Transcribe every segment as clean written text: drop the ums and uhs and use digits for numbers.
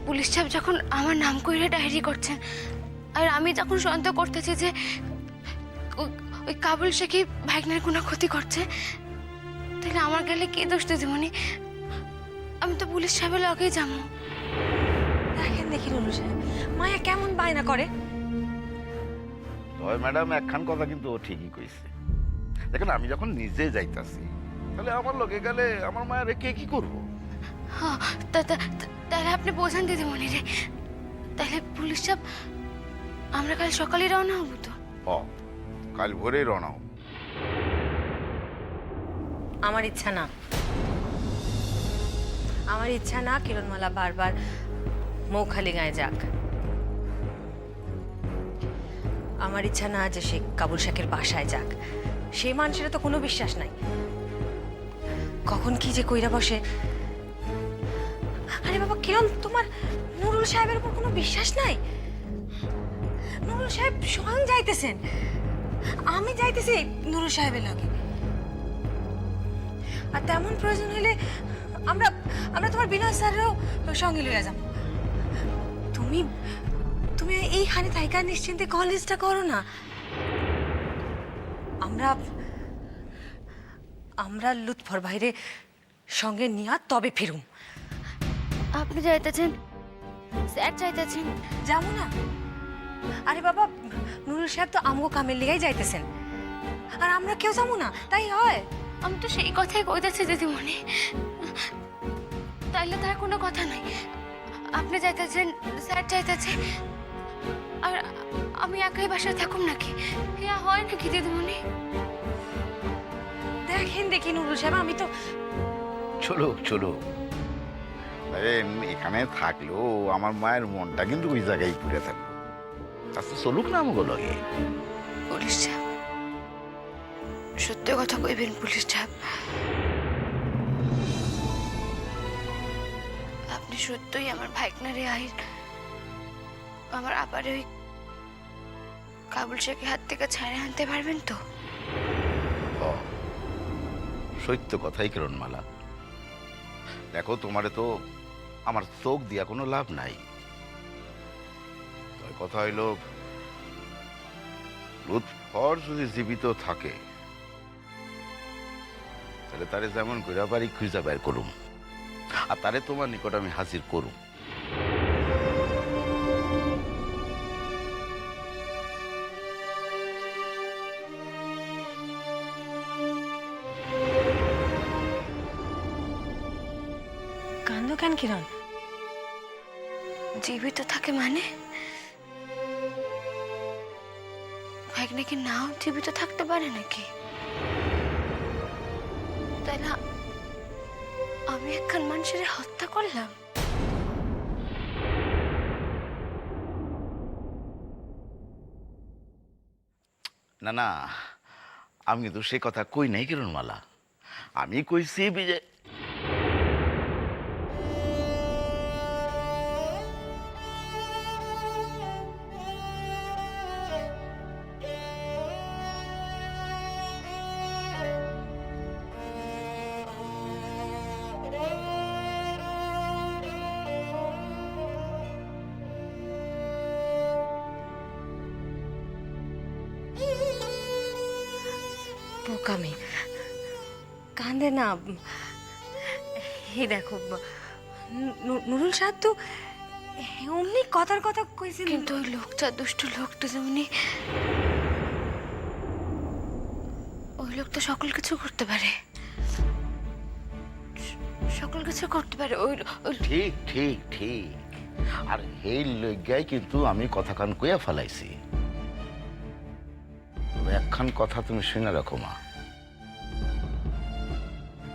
Police সাহেব যখন আমার নাম কইরে ডায়েরি করছেন, আর আমি যখন সন্দেহ করতেছি যে ওই কাবুল শেখই ভাইগনার কোনো ক্ষতি করছে, তাহলে আমার গেলে কে দোষ দিদিমণি? আমি তো পুলিশ সাহেবের লগেই যাবো। দেখেন দেখি নুরুল সাহেব, মায়া কেমন বায়না করে। তবে ম্যাডাম একখান কথা কিন্তু ও ঠিকই কইছে। দেখেন আমি যখন নিজে যাইতাছি, তাহলে আমার লগে গেলে আমার মায়ের কে কি করবো? হ্যাঁ, তাহলে আপনি বোঝান দিদিমণি রে। তাহলে পুলিশ সাহেব আমরা কাল সকালে রওনা হবো তো? ও কাল ভোরেই রওনা হব। আমার ইচ্ছা না, আমার ইচ্ছা না কিরণমালা বারবার মৌখালি গায়ে যাক। আমার ইচ্ছা না যে সে কাবুল শেখের বাসায় যাক। সেই মানুষের তো কোনো বিশ্বাস নাই, কখন কি যে কইরা বসে। আরে বাবা কিরণ, তোমার নুরুল সাহেবের উপর কোনো বিশ্বাস নাই? নুরুল সাহেব স্বয়ং যাইতেছেন, আমি যাইতেছি নুরুল সাহেবের লগে। আর তেমন প্রয়োজন হলে আমরা আমরা তোমার বিনয় স্যারেরও সঙ্গে লইয়া যাব। তুমি তুমি এইখানে থাইকা নিশ্চিন্তে কলেজটা করো না। আমরা আমরা লুৎফর ভাইরে সঙ্গে নিয়া তবে ফিরুম। আপনি যাইতেছেন, স্যার চাইতেছেন? যাবো না? আরে বাবা, নুরুল সাহেব তো আমগো কামের লিগাই যাইতেছেন, আর আমরা কেউ যাবো না, তাই হয়? আমি তো সেই কথাই কইতেছি দিদিমণি। তাইলে তার কোনো কথা নাই। আপনি যাইতেছেন, স্যার চাইতেছে, আর আমি একাই বাসায় থাকুম নাকি? ইয়া হয় নাকি দিদিমণি? দেখেন দেখি নুরুল সাহেব, আমি তো চলো চলো, এখানে থাকলেও আমার মায়ের মনটা কিন্তু ওই জায়গায় পুড়ে থাকবে। আচ্ছা চলুক না আমাকে লগে। পুলিশ সাহেব, সত্যি কথা কইবেন পুলিশ সাহেব? আপনি সত্যই আমার ভাইকনারে আইন আমার আবারে ওই কাবুল শেখের হাত থেকে ছাড়ে আনতে পারবেন তো? সত্য কথাই কিরণমালা। দেখো তোমারে তো আমার চোখ দিয়া কোনো লাভ নাই। কথা হইল লুৎফর যদি জীবিত থাকে, তাহলে তারে যেমন কইরা পারি খুঁজা বের করুম, আর তারে তোমার নিকট আমি হাজির করুম। কান্দো কেন কিরণ? জীবিত থাকে মানে? ভাইকনা কি নাও জীবিত থাকতে পারে নাকি? তাই না আমি একখান মানুষের হত্যা করলাম? না না, আমি কিন্তু সে কথা কই নাই কিরণমালা। আমি কইছি যে বোকামি, কান্দে না। এই দেখো, নুরুল সাহেব তো অমনি কথার কথা কইছেন। কিন্তু ওই লোকটা, দুষ্ট লোকটা, যেমনি ওই লোক তো সকল কিছু করতে পারে, সকল কিছু করতে পারে। ঠিক ঠিক ঠিক। আর এই লজ্ঞায় কিন্তু আমি কথা কান কইয়া ফেলাইছি। তবে একখান কথা তুমি শুনে রাখো মা,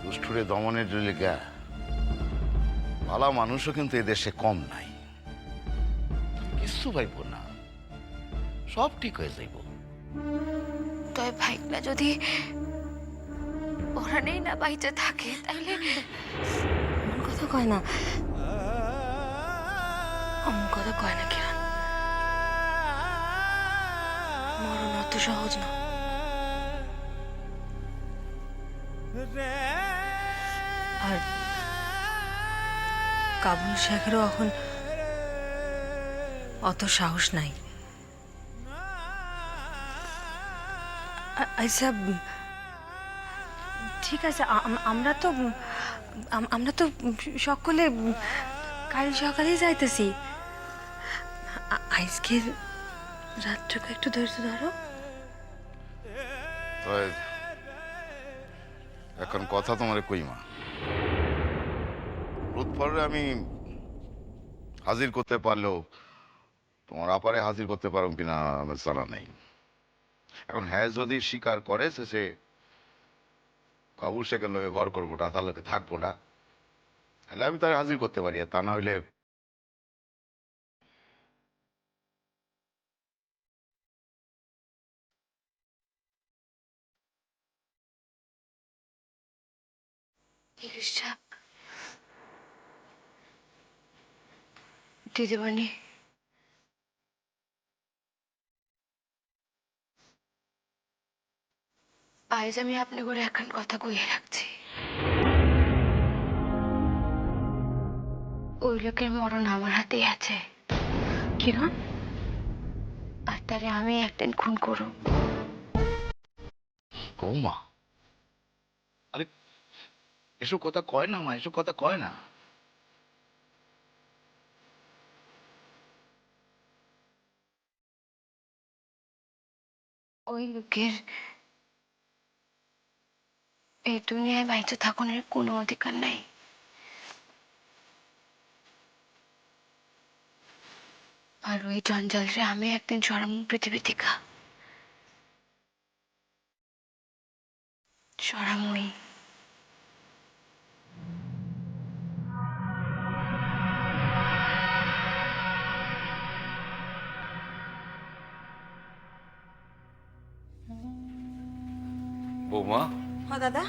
দুষ্টুরে দমনের লজ্ঞা ভালো মানুষও কিন্তু এদেশে কম নাই। কিছু পাইব না, সব ঠিক হয়ে যাইব। তবে ভাইকনা যদি ওখানেই না বাইতে থাকে, তাহলে এমন কথা কয় না, অমন কথা কয় না কিরণ। মরণ অত সহজ না। আর কাবুল শেখেরও এখন অত সাহস নাই। আচ্ছা ঠিক আছে, আমরা তো সকলে কাল সকালেই যাইতেছি। আজকের রাতটুকু একটু ধৈর্য ধরো। তবে এখন কথা তোমার কইমা রোদফরে আমি হাজির করতে পারলেও তোমার আপারে হাজির করতে পারো কিনা আমার জানা নেই। এখন হ্যাঁ যদি স্বীকার করে সে কাবুল শেখের লোকে ঘর করবো না, তাহলে থাকবো না, তাহলে আমি তার হাজির করতে পারি, আর তা না হইলে ইলিশা, দিদিমণি, আজ আমি আপনি করে এখন কথা কইয়ে রাখছি। ওই লোকের মরণ আমার হাতেই আছে। কিরণ, আর তারে আমি একদিন খুন করব। বৌমা, আরে এসব কথা কয় না মা, এসব কথা কয় না। ওই লোকের এই দুনিয়ায় বাইচে থাকুনের কোনো অধিকার নাই। আর ওই জঞ্জালরে আমি একদিন সরাম পৃথিবী থেকে সরামই। বৌমা, হ্যাঁ দাদা,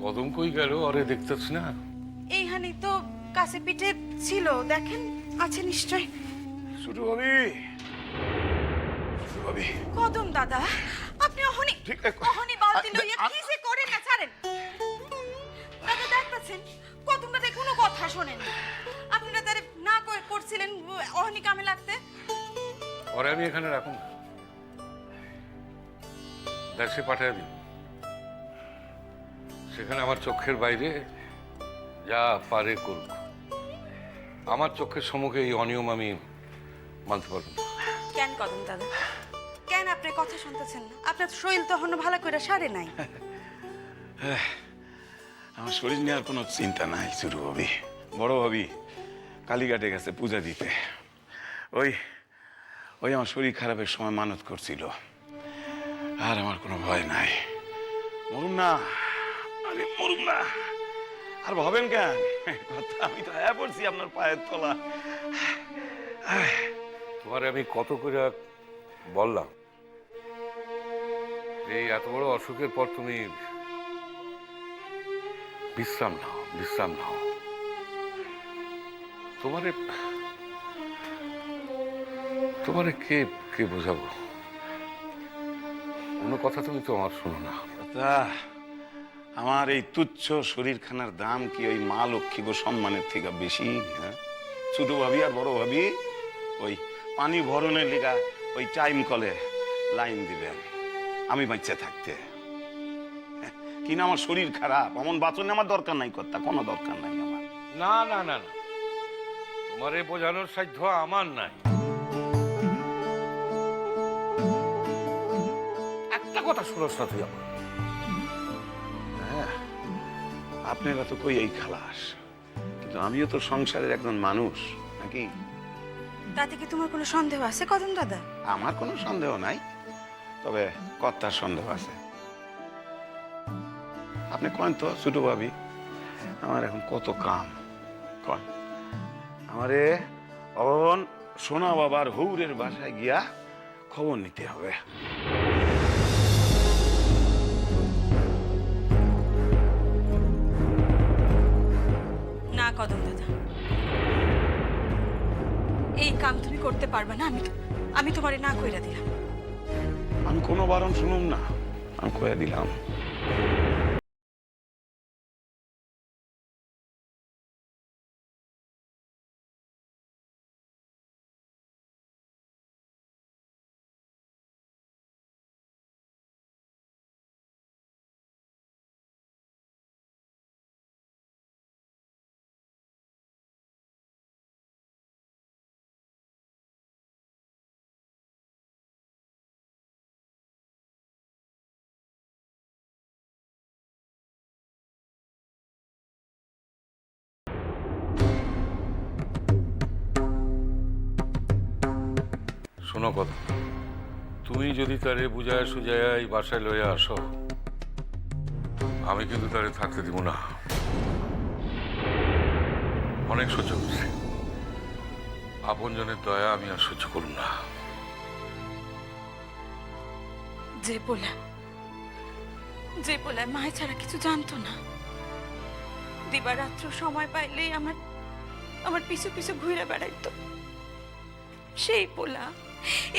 কদম কই গেল? আরে দেখতেছ না? এইখানেই তো কাছে পিঠে ছিল, দেখেন আছে নিশ্চয়। শুরু হবে, শুরু হবে। কদম দাদা, আপনি অহনি ঠিক অহনি বালতি লইয়া কি যে করেন না ছাড়েন। দাদা দেখতেছেন কদম দাদা কোনো কথা শোনেন। আপনারা তারে না করছিলেন অহনি কামে লাগতে। ওরে আমি এখানে রাখুন না, দেশে পাঠিয়ে দিন। সেখানে আমার চোখের বাইরে যা পারে করুক, আমার চোখের সম্মুখে এই অনিয়ম আমি মানতে পারব না। কেন কদম দাদা, কেন আপনি কথা শুনতেছেন না? আপনার শরীর তো এখনো ভালো করে সারে নাই। আমার শরীর নিয়ে আর কোনো চিন্তা নাই শুরু হবে। বড় ভাবি কালীঘাটে গেছে পূজা দিতে। ওই ওই আমার শরীর খারাপের সময় মানত করছিল, আর আমার কোনো ভয় নাই। মরুম না, আরে মরুম না। আর ভাবেন কেন কথা, আমি তো হ্যাঁ পড়ছি আপনার পায়ের তলা। তোমার আমি কত করে বললাম এই এত বড় অসুখের পর তুমি বিশ্রাম নাও, বিশ্রাম নাও। তোমারে তোমারে কে কে বোঝাবো? কোনো কথা তুমি তো আমার শোনো না। তা আমার এই তুচ্ছ শরীরখানার দাম কি ওই মা লক্ষ্মী গো সম্মানের থেকে বেশি? হ্যাঁ, ছোট ভাবি আর বড় ভাবি ওই পানি ভরণের লিগা ওই টাইম কলে লাইন দিবেন আমি বাচ্চা থাকতে। কিনা আমার শরীর খারাপ, এমন বাঁচনে আমার দরকার নাই, কর্তা কোনো দরকার নাই আমার। না না না না, তোমারে বোঝানোর সাধ্য আমার নাই। একটা কথা শুনোস না তুই আমার। হ্যাঁ, আপনারা তো কই এই খালাস, কিন্তু আমিও তো সংসারের একজন মানুষ নাকি? তাতে কি তোমার কোনো সন্দেহ আছে কদম দাদা? আমার কোনো সন্দেহ নাই, তবে কর্তার সন্দেহ আছে। আপনি কন তো ছোট ভাবি, আমার এখন কত কাম কন। আমারে অন সোনা বাবার হৌরের বাসায় গিয়া খবর নিতে হবে। না কদম দাদা, এই কাম তুমি করতে পারবে না। আমি তোমারে না কইরা দিলাম। আমি কোনো বারণ শুনুম না, আমি কয়ে দিলাম। শোনো কথা, তুমি যদি তারে বুঝায় সুজায় এই বাসায় লইয়া আসো, আমি কিন্তু তারে থাকতে দিব না। অনেক সহ্য করছি, আপনজনের দয়া আমি আর সহ্য করুন না। যে বলে মায় ছাড়া কিছু জানতো না, দিবারাত্র সময় পাইলেই আমার পিছু পিছু ঘুরে বেড়াইতো। সেই পোলা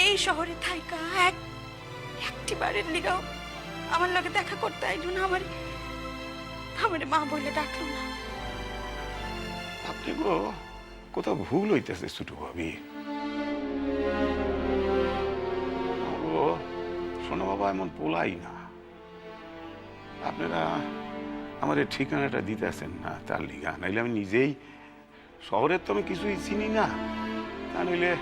এই শহরে থাইকা একটি বারের লিগাও আমার লগে দেখা করতে আইলো না, আমার মা বলে ডাকলো না। আপনি গো কোথাও ভুল হইতেছে ছোট ভাবি। ও শোনো বাবা, এমন পোলাই না। আপনারা আমার এই ঠিকানাটা দিতেছেন না তার লিগা, নাইলে আমি নিজেই, শহরের তো আমি কিছুই চিনি না, তা নইলে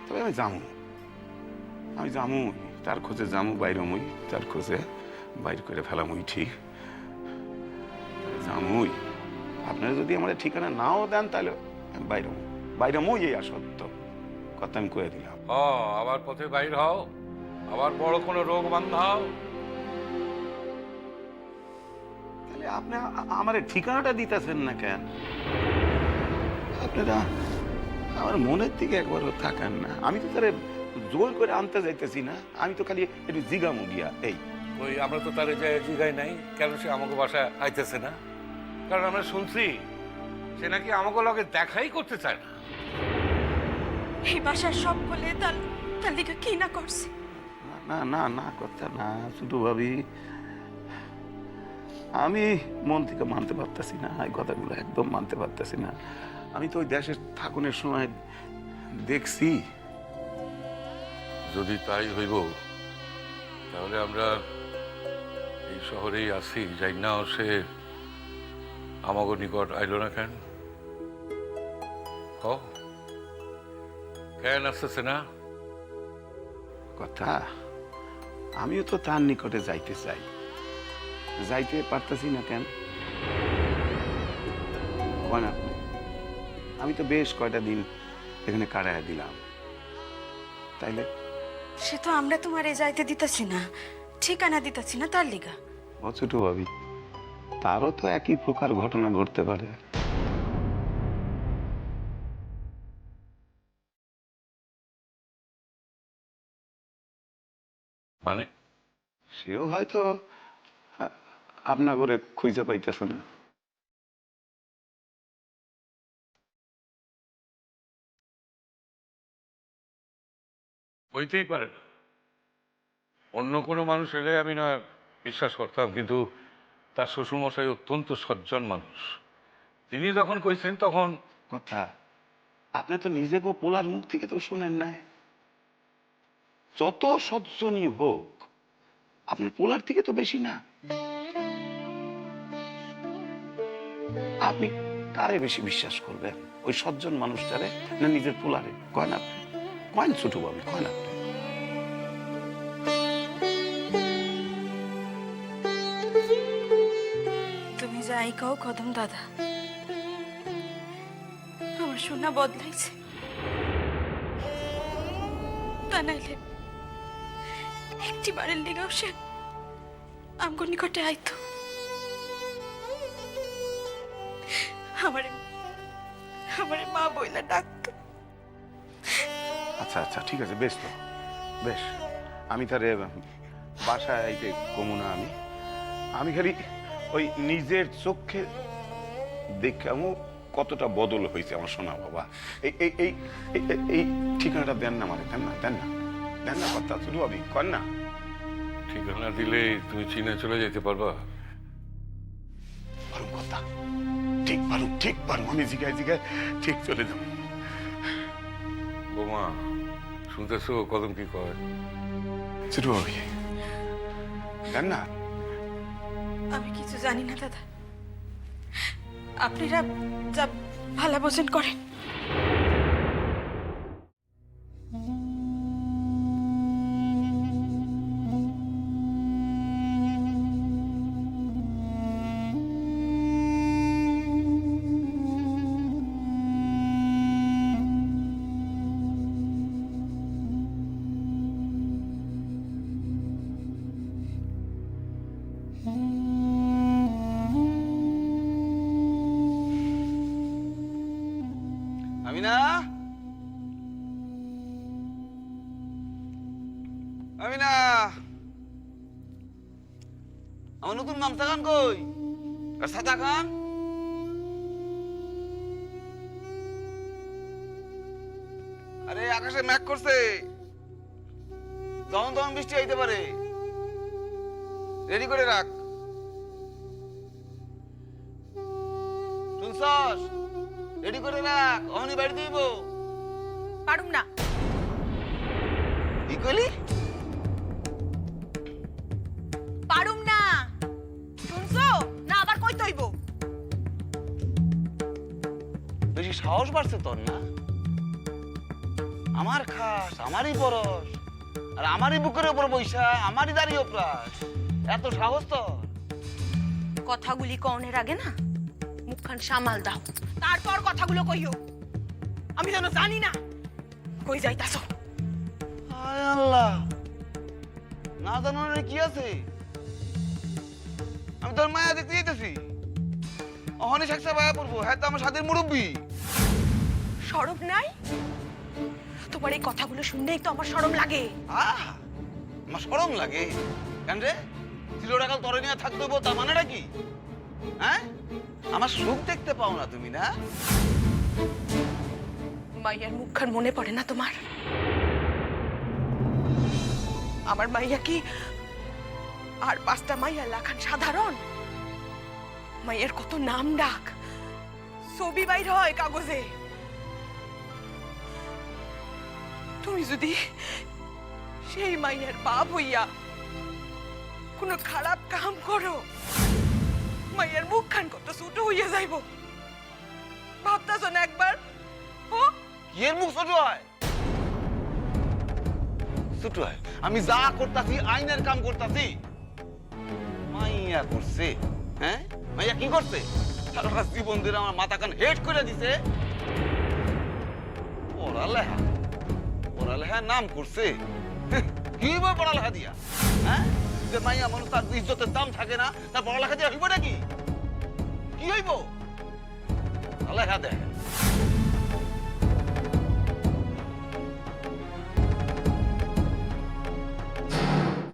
তবে আমি জামু, তার খোঁজে জামু, বাইরমুই তার খোঁজে বাইর করে ফেলামুই, ঠিক জামুই। আপনারা যদি আমার ঠিকানা নাও দেন তাহলে আমি বাইরমুই, এই আসত্য কথা আমি কয়ে দিলাম। আবার পথে বাইর হও, আবার বড় কোনো রোগ বান্ধাও। তাহলে আপনি আমার ঠিকানাটা দিতেছেন না কেন? আপনারা আমার মনের দিকে একবারও থাকেন না। আমি তো তারে জোর করে আনতে যাইতেছি না, আমি তো খালি একটু জিগামু গিয়া। এই ওই আমরা তো তারে যে জিগাই নাই, কেন সে আমাকে বাসায় আইতেছে না? কারণ আমরা শুনছি সে নাকি আমাকে লগে দেখাই করতে চায় না। এই বাসার সব বলে তার লিগা কি না করছে। না না না কথা না ছোট ভাবি, আমি মন থেকে মানতে পারতেছি না, এই কথাগুলো একদম মানতে পারতেছি না। আমি তো ওই দেশের থাকুনের সময় দেখছি। যদি তাই হইব তাহলে আমরা এই শহরেই আছি, যাই না সে আমাগো নিকট আইল না কেন? কেন আসতেছে না? কথা, আমিও তো তার নিকটে যাইতে চাই, যাইতে পারতেছি না কেন? কন আপনি? আমি তো বেশ কয়টা দিন এখানে কাটায় দিলাম, তাইলে সে তো আমরা তোমারে যাইতে দিতেছি না, ঠিকানা দিতেছি না তার লিগা। ছোট ভাবি, তারও তো একই প্রকার ঘটনা ঘটতে পারে। মানে সেও হয়তো আপনার ঘরে খুঁজে পাইতেছে না। হইতেই পারে না। অন্য কোনো মানুষ এলে আমি না বিশ্বাস করতাম, কিন্তু তার শ্বশুরমশাই অত্যন্ত সজ্জন মানুষ। তিনি যখন কইছেন তখন কথা, আপনি তো নিজেকে পোলার মুখ থেকে তো শুনেন নাই। যত সজ্জনই হোক, আপনার পোলার থেকে তো বেশি না। আপনি কারে বেশি বিশ্বাস করবেন, ওই সজ্জন মানুষটারে না নিজের পোলারে? কয়েন আপনি, কয়েন ছোট বাবু, কয়েন আপনি। তুমি যাই কও কদম দাদা, আমার সোনা বদলাইছে। তা নাইলে একটি বারের লিগাও সে আমগো নিকটে আইতো। আমারে মা বইলা ডাকতো। আচ্ছা আচ্ছা, ঠিক আছে, বেশ তো, বেশ। আমি তারে বাসায় আইতে কমু না। আমি খালি ওই নিজের চোখে দেখামু কতটা বদল হয়েছে আমার সোনা বাবা। এই এই এই এই- এই ঠিকানাটা দেন না, মানে দেন না কথা শুধু আমি কর না। ঠিকানা দিলে তুমি চীনে চলে যেতে পারবা। পারুম কথা, ঠিক পারুম। আমি জিগায় ঠিক চলে যাবো। বোমা, শুনতেছো কদম কি কয়? ছোট ভাবি, দেন না। আমি কিছু জানি না দাদা, আপনারা যা ভালো বোঝেন করেন। আমিনা, আমিনা, আমার নতুন গামছা খান কই? আর সাদা খান? আরে আকাশে মেঘ করছে, তখন তখন বৃষ্টি হইতে পারে, রেডি করে রাখ। শুনছস? রেডি করে রাখ, অহনি বাড়ি দিব। পারুম না। কি কইলি? পারুম না। শুনছো না? আবার কই তৈব? বেশি সাহস বাড়ছে তোর না? আমার খাস, আমারই পরশ, আর আমারই বুকের উপর বৈশা, আমারই দাঁড়িয়ে প্রাস। এত সাহস তোর? কথাগুলি কনের আগে না মুখখান সামাল দাও, তারপর কথাগুলো কইও। আমি যেন জানি না কই যাইতাছো। হায় আল্লাহ, না জানানোর কি আছে? আমি তোর মায়া দেখতে যেতেছি, অহনি সাকসা বায়া পড়বো। হ্যাঁ, তো আমার সাথে মুরব্বী। শরম নাই তোমার? এই কথাগুলো শুনলেই তো আমার শরম লাগে। আহ, আমার শরম লাগে কেন রে? চিরটাকাল তরে নিয়ে থাকতে হবো, তার মানেটা কি? হ্যাঁ, আমার সুখ দেখতে পাও না তুমি না? মাইয়ার মুখখান মনে পড়ে না তোমার? আমার মাইয়া কি আর 5টা মাইয়া লাখান সাধারণ? মাইয়ার কত নাম ডাক, ছবি বাইর হয় কাগজে। তুমি যদি সেই মাইয়ার বাপ হইয়া কোনো খারাপ কাম করো, মাইয়ার মুখখান কত ছোট হইয়া যাইব। ভাবতাছ না একবার? ও কি এর মুখ ছোট হয়? ছোট হয়? আমি যা করতাছি আইনের কাম করতাছি। মাইয়া করছে, হ্যাঁ? মাইয়া কি করছে? সারা জীবন ধরে আমার মাথা কান হেড করে দিছে। পড়ালেখা, পড়ালেখার নাম করছে। কি বা পড়ালেখা দিয়া? হ্যাঁ, যে মাইয়া মানুষ তার ইজ্জতের দাম থাকে না, তার পড়ালেখা দিয়া হইব নাকি? কি হইব? পড়ালেখা দেখে